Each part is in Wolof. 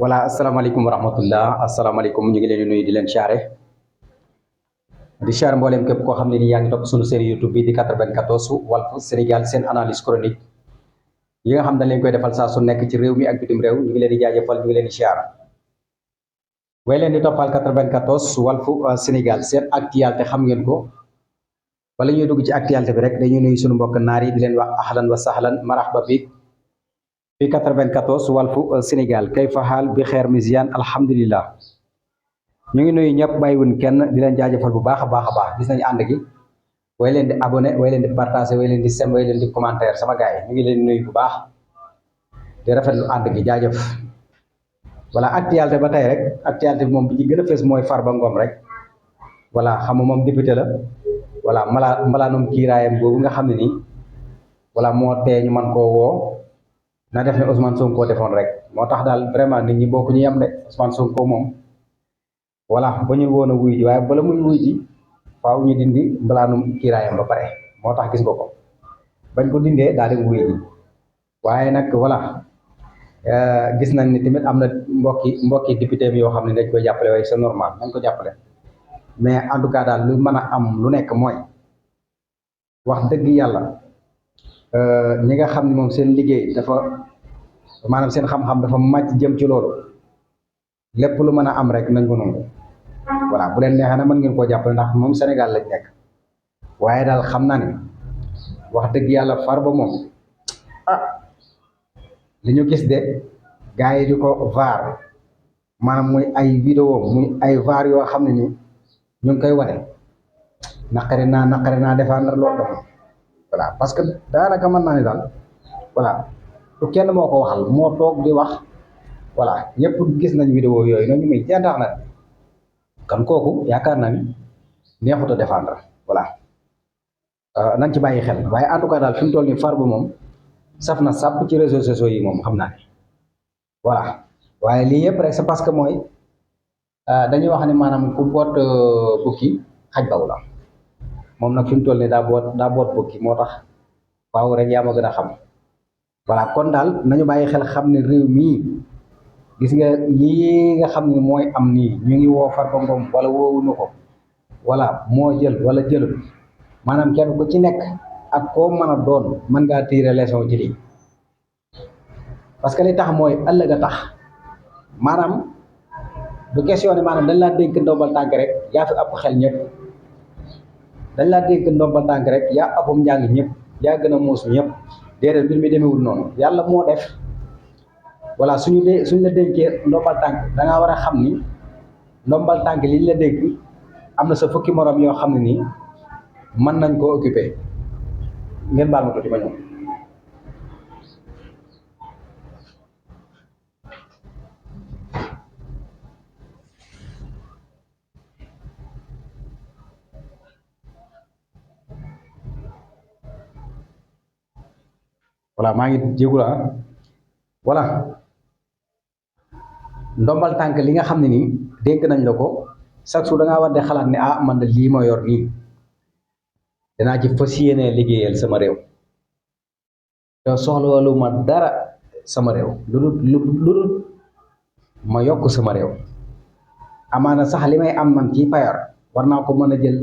voilà asalaamaaleykum wa rahmatullah asalaamaaleykum ñu ngi leen di nuyu di leen siyaare di siyaare mbooleem képp koo xam ne ni yaa ngi topp suñu série YouTube bi di 94 Walf Sénégal seen analyse chronique yi nga xam dañ leen koy defal saa su nekk ci réew mi ak bitim réew ñu ngi leen di jaajëfal ñu ngi leen di siyaare way leen di toppal 94 Walf Sénégal seen actualité xam ngeen ko wala ñuy dugg ci actualité bi rek dañuy nuyu suñu mbokk naar yi di leen wax ahlan wa sahlan marhaba bi fi 94 Walf Sénégal kay fa xaal bi xeer misian alhamdulillah ñu ngi nuyu ñëpp bàyyiwuñ kenn di leen jaajëfal bu baax a baax gis nañu ànd gi way leen di abonné way leen di partagé way leen di sem way leen di commentaire sama gars yi ñu ngi leen nuyu bu baax di rafetlu ànd gi jaajëf voilà actualité ba tey rek actualité bi moom bi ci gën a fees mooy Farba Ngom rek voilà xam nga moom député la voilà mbalaanum kiiraayam boobu nga xam ne nii voilà moo tee ñu man koo woo na def ne Ousmane Sonko defoon rek moo tax daal vraiment nit ñi bokk ñu yem de Ousmane Sonko moom voilà ba ñu woon a wuy ji waaye bala muy wuy ji faaw ñu dindi mbalaanum kiiraayam ba pare moo tax gis nga ko bañ ko dindee daal di wuy ji waaye nag voilà gis nañ ni tamit am na mbokki député bi yoo xam ne dañ koy jàppale waaye c'est normal nañ ko jàppale mais en tout cas daal lu mën a am lu nekk mooy wax dëgg yàlla ñi nga xam ne moom seen liggéey dafa maanaam seen xam-xam dafa màcc jëm ci loolu lépp lu mën a am rek nañ ko nangu voilà bu leen neexee na mën ngeen koo jàppale ndax moom Sénégal lañ nekk waaye daal xam naa ne wax dëgg yàlla Farba moom ah li ñu gis de gars yi di ko vaar maanaam muy ay vidéo muy ay vaar yoo xam ne nii ñu ngi koy wane naqari naa défendre loolu dafa voilà parce que daanaka mën naa ne daal voilà lu kenn moo ko waxal moo toog di wax voilà ñëpp gis nañ vidéo yooyu noonu muy jeentax na kan kooku yaakaar naa ni neexut a défendre voilà nañ ci bàyyi xel waaye en tout cas daal fi mu toll nii Farba moom saf na sàpp ci réseaux sociaux yi moom xam naa ne voilà waaye lii yëpp rek c'est parce que mooy dañuy wax ne maanaam ku boot bukki xaj baw la moom nag fi mu toll nii daa boot bukki moo tax waaw rek yaa ma gën a xam voilà kon daal nañu bàyyi xel xam ne réew mii gis nga yii nga xam ne mooy am nii ñu ngi woo Farba Ngom wala woowuñu ko voilà moo jël wala jëlul maanaam kenn ku ci nekk ak koo mën a doon mën ngaa tirer leçon ci lii parce que li tax mooy ëllëg a tax maanaam du question ne maanaam dañ laa dénk ndombal tànk rek yaa fi ëpp xel ñëpp dañ laa dénk ndombal tànk rek yaa ëppum njàng ñëpp yaa gën a muus ñëpp déedéet mbir mi demewul noonu yàlla moo def voilà suñu la dénkee ndombal tànk da ngaa war a xam ni ndombal tànk liñ la dénk am na sa fukki morom yoo xam ne nii mën nañ koo occuper ngeen baal ma tuuti ma ñëw voilà maa ngi jégalu voilà ndombal tànk li nga xam ne nii dénk nañ la ko chaque jour da ngaa war de xalaat ne ah man de lii ma yor nii danaa ci fas yéene liggéeyal sama réew te soxlawalu ma dara sama réew lu dul ma yokk sama réew amaana sax li may am man ci payar war naa ko mën a jël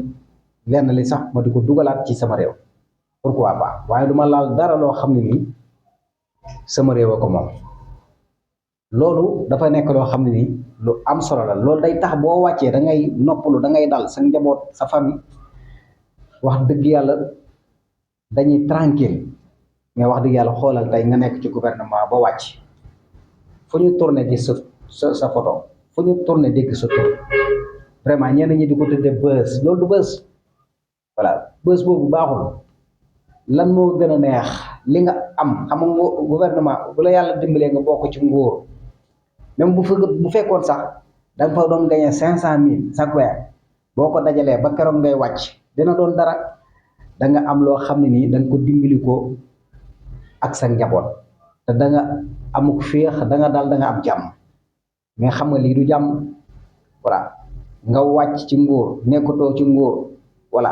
lenn li sax ma di ko dugalaat ci sama réew pourquoi pas waaye du ma laal dara loo xam ne nii sama réew a ko moom loolu dafa nekk loo xam ne nii lu am solo la loolu day tax boo wàccee da ngay noppalu da ngay dal sa njaboot sa famille wax dëgg yàlla dañuy tranquille mais wax dëgg yàlla xoolal tey nga nekk ci gouvernement ba wàcc fu ñu tourné gis sa photo fu ñu tourné dégg sa tur vraiment ñenn ñi di ko tudde buzz loolu du buzz voilà buzz boobu baaxul lan moo gën a neex li nga am xam nga gouvernement bu la yàlla dimbalee nga bokk ci nguur même bu fekkoon sax da nga fa doon gagné 500 000 chaque weer boo ko dajalee ba keroog ngay wàcc dina doon dara da nga am loo xam ne nii da nga ko dimbali ko ak sa njaboot te da nga amuk féex da nga daal da nga am jàmm mais xam nga lii du jàmm voilà nga wàcc ci nguur nekkatoo ci nguur voilà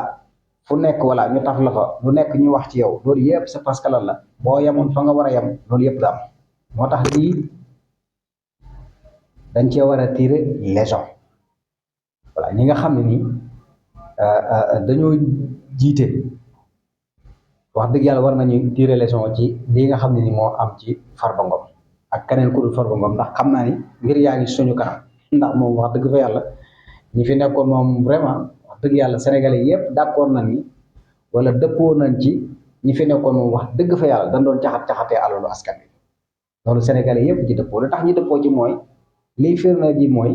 fu nekk voilà ñu taf la fa lu nekk ñu wax ci yow loolu yëpp c'est parce que lan la boo yemoon fa nga war a yem loolu yëpp da am moo tax lii dañ cee war a tirer leçon voilà ñi nga xam ne nii dañoo jiite wax dëgg yàlla war nañu tirer leçon ci lii nga xam ne ni moo am ci Farba Ngom ak keneen ku dul Farba Ngom ndax xam naa ni mbir yaa ngi suñu kanam ndax moom wax dëgg fa yàlla ñi fi nekkoon moom vraiment wax dëgg yàlla sénégalais yëpp d'accord nañ ni wala dëppoo nañ ci ñi fi nekkoon moom wax dëgg fa yàlla dañ doon caxat-caxatee alalu askan bi loolu sénégalais yëpp ci dëppoo la tax ñu dëppoo ci mooy liy firnde ji mooy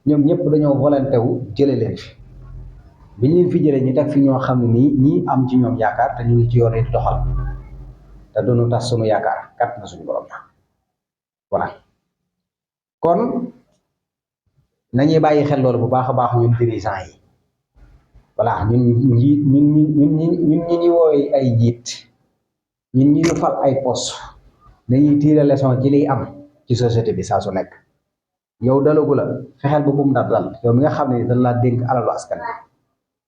ñoom ñëpp dañoo volonté wu jële leen fi bi ñu leen fi jëlee ñu teg fi ñoo xam ne nii ñii am ci ñoom yaakaar te ñu ngi ci yoon di doxal te doonu tas suñu yaakaar kat na suñu borom la voilà kon nañuy bàyyi xel loolu bu baax a baax ñun dirigeants yi voilà ñun ñi ñuy woowee ay njiit ñun ñi ñu fal ay poste dañuy tirer leçon ci liy am ci société bi saa su nekk yow dalagu la fexeel ba bum la dal yow mi nga xam ne dañ laa dénk alalu askan bi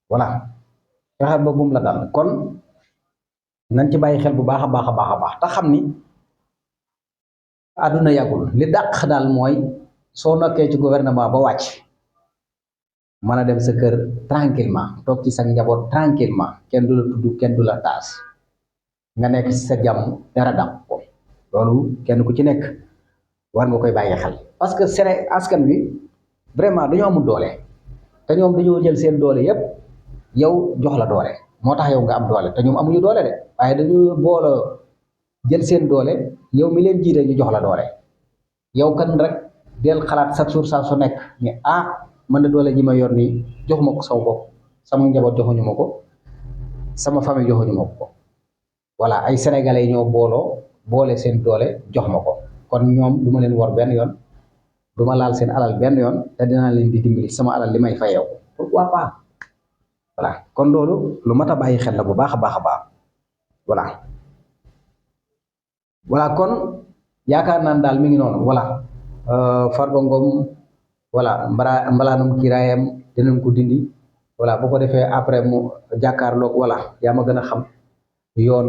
voilà fexeel ba bum la dal kon nañ ci bàyyi xel bu baax a baax a baax a baax te xam ni àdduna yàggul li dàq daal mooy soo nokkee ci gouvernement ba wàcc mën a dem sa kër tranquillement toog ci sa njaboot tranquillement kenn du la tudd kenn du la taas nga nekk ci sa jàmm dara dàq ko loolu kenn ku ci nekk war nga koy bàyyi xel parce que askan wi vraiment dañoo amul doole te ñoom dañoo jël seen doole yépp yow jox la doole moo tax yow nga am doole te ñoom amuñu doole de waaye dañu boole jël seen doole yow mi leen jiite ñu jox la doole yow kan rek del xalaat chaque jour saa su nekk ni man de doole ji ma yor nii joxuma ko sama bopp sama njaboot joxuñu ma ko sama famille joxuñu ma ko voilà ay sénégalais ñoo boole seen doole jox ma ko kon ñoom du ma leen war benn yoon du ma laal seen alal benn yoon te dinaa leen di dimbali sama alal li may fayew pourquoi pas voilà kon loolu lu mat a bàyyi xel la bu baax a baax a baax voilà kon yaakaar naan daal mi ngi noonu voilà Farba Ngom voilà mbalaanum kiraayam dinañ ko dindi voilà bu ko defee après mu jàkkaarloog voilà yaa ma gën a xam yoon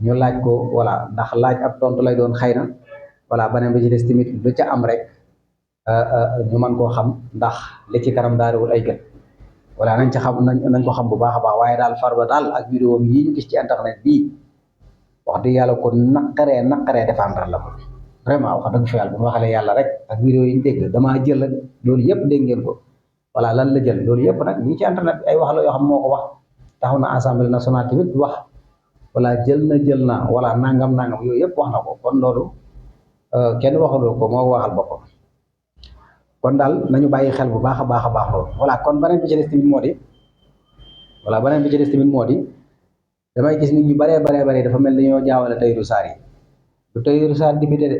ñu laaj ko voilà ndax laaj ab tontu lay doon xëy na voilà beneen bi ci des tamit lu ca am rek ñu mën koo xam ndax li ci kanam daariwul ay gët voilà nañ ca xam nañ ko xam bu baax a baax waaye daal Farba daal ak vidéo yi ñu gis ci internet bii wax dëgg yàlla ko naqaree défendre la moom vraiment wax dëgg fa yàlla bu ma waxalee yàlla rek ak vidéo yi ñu dégg damaa jël ak loolu yëpp dégg ngeen ko voilà lan la jël loolu yëpp nag ñu ngi ci internet bi ay wax la yoo xam moo ko wax taxaw na assemblée nationale tamit wax voilà jël na voilà nangam yooyu yëpp wax na ko kon loolu kenn waxaloo ko moo waxal boppam kon daal nañu bàyyi xel bu baax a baax a baax loolu voilà kon beneen bi ci des tamit moo di damay gis nit ñu baree dafa mel ni ñoo jaawale Tahirou Sarr yi du Tahirou Sarr député de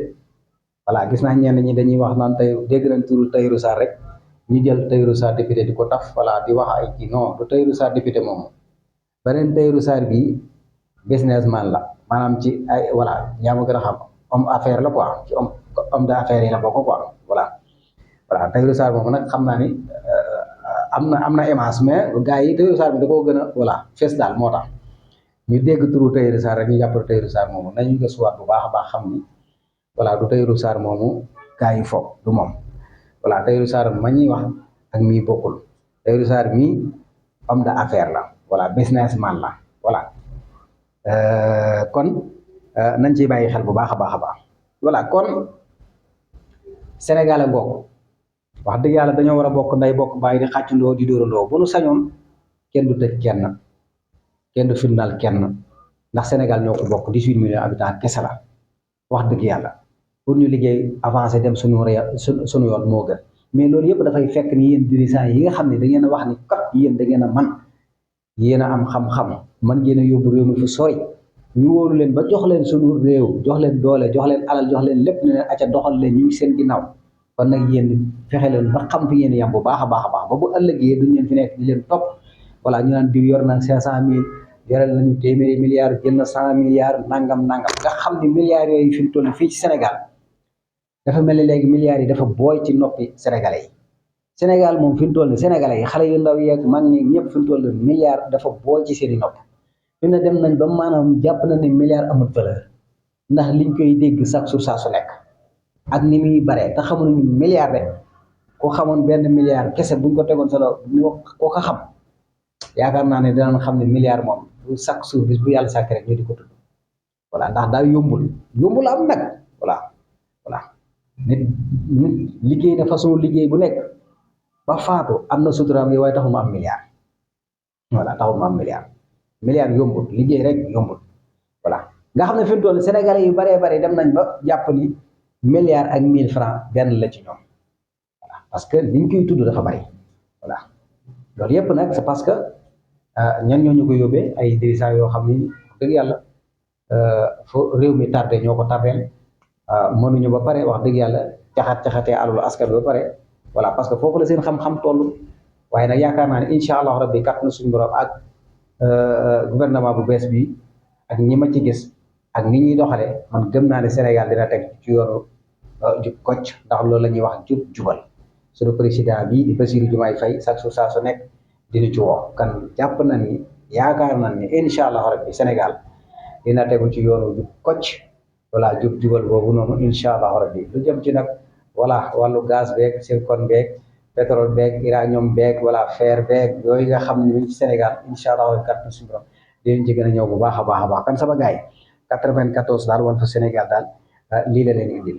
voilà gis naa ñenn ñi dañuy wax naan tey dégg nañ turu Tahirou Sarr rek ñu jël Tahirou Sarr député di ko taf voilà di wax ay kii non du Tahirou Sarr député moomu beneen Tahirou Sarr bi businessman la maanaam ci ay voilà yaa ma gën a xam homme affaire la quoi ci homme d'affaires yi la bokk quoi voilà Tahirou Sarr moomu nag xam naa ni am na image mais gars yi Tahirou Sarr bi da koo gën a voilà fees daal moo tax ñu dégg turu Tahirou Sarr rek ñu jàppale Tahirou Sarr moomu nañu gëstuwaat bu baax a baax xam ni voilà du Tahirou Sarr moomu gars yi foog du moom voilà Tahirou Sarr ma ñuy wax ak mii bokkul Tahirou Sarr mii homme d'affaires la voilà businessman la voilà kon nañ ciy bàyyi xel bu baax a baax a baax voilà kon Sénégal a ngoog wax dëgg yàlla dañoo war a bokk nday bokk bàyyi di xàccandoo di dóorandoo bu nu sañoon kenn du tëj kenn du fitnaal kenn ndax Sénégal ñoo ko bokk 18 millions habitants kese la wax dëgg yàlla pour ñu liggéey avancé dem suñu yoon moo gën mais loolu yëpp dafay fekk ni yéen dirigeants yi nga xam ne da ngeen a wax ni kat yéen da ngeen a man yéen a am xam-xam man ngeen a yóbbu réew mi fu sori ñu wóoru leen ba jox leen suñu réew jox leen doole jox leen alal jox leen lépp ne leen acca doxal leen ñu ngi seen ginnaaw kon nag yéen fexe leen ba xam fi ngeen yam bu baax a baax ba bu ëllëgee duñ leen fi nekk di leen topp voilà ñu naan diw yor na 500 000 yorel nañu téeméeri milliards jël na 100 milliards nangam nga xam ni milliards yooyu fi mu toll fii ci Sénégal dafa mel ni léegi milliards yi dafa booy ci noppi sénégalais yi Sénégal moom fi mu toll nii sénégalais yi xale yu ndaw yeeg mag ñi ñëpp fi mu toll nii milliards dafa booy ci seen i nopp fi ne dem nañ ba maanaam jàpp na ne milliards amul valeur ndax liñ koy dégg chaque jour saa su nekk ak ni muy bare te xamuñu ni milliard rek ko xamoon benn milliard kese buñ ko tegoon sa loxo ñu ko xam yaakaar naa ne dinañ xam ne milliard moom bu chaque jour bis bu yàlla sàkk rek ñu di ko tudd voilà ndax daa yombul am nag voilà voilà nit liggéey na façon liggéey bu nekk ba faatu am na suturaam yi waaye taxul mu am milliard voilà taxul mu am milliard yombul liggéey rek yombul voilà nga xam ne fi mu toll Sénégalais yu baree bari dem nañ ba jàpp ni milliard ak 1000 francs benn la ci ñoom parce que liñ koy tudd dafa bari voilà loolu yëpp nag c'est parce que ñan ñoo ñu ko yóbbee ay dirigeants yoo xam ni dëgg yàlla fo réew mi tardé ñoo ko tardeel mënuñu ba pare wax dëgg yàlla caxatee alalu askan bi ba pare voilà parce que foofu la seen xam-xam toll waaye nag yaakaar naa ne incha allah rabbi kat na suñu borom ak gouvernement bu bees bi ak ñi ma ci gis ak ni ñuy doxalee man gëm naa ne Sénégal dina teg ci yoonu jub kocc ndax loolu la ñuy wax jub jubal suñu président bi di Bassirou Diomaye Faye chaque jour saa su nekk dina ci woo kan jàpp na ni yaakaar na ni incha allah rabbi Sénégal dina tegu ci yoonu jub kocc voilà jub jubal boobu noonu incha allah rabbi lu jëm ci nag voilà wàllu gaz beeg zircon beeg pétrole beeg uranium beeg voilà fer beeg yooyu nga xam ne ñu ngi ci Sénégal incha allah rabbi kat suñu borom dinañ ci gën a ñëw bu baax a baax a baax kan sama gars yi 94 daal wan fa Sénégal daal lii la leen indil